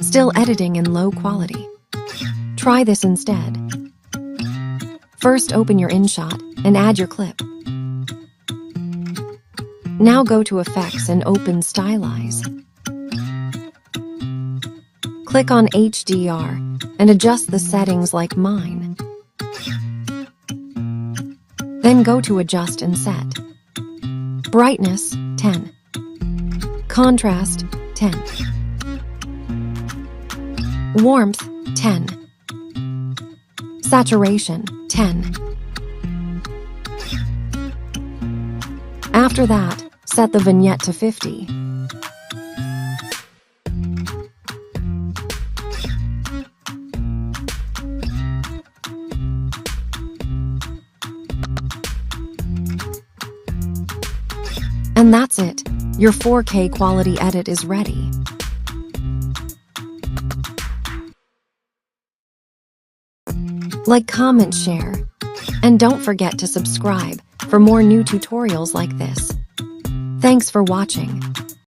Still editing in low quality? Try this instead. First, open your InShot and add your clip. Now go to Effects and open Stylize. Click on HDR and adjust the settings like mine. Then go to Adjust and Set. Brightness, 10. Contrast, 10. Warmth, 10. Saturation, 10. After that, set the vignette to 50. And that's it. Your 4K quality edit is ready. Like, comment, share, and don't forget to subscribe for more new tutorials like this. Thanks for watching.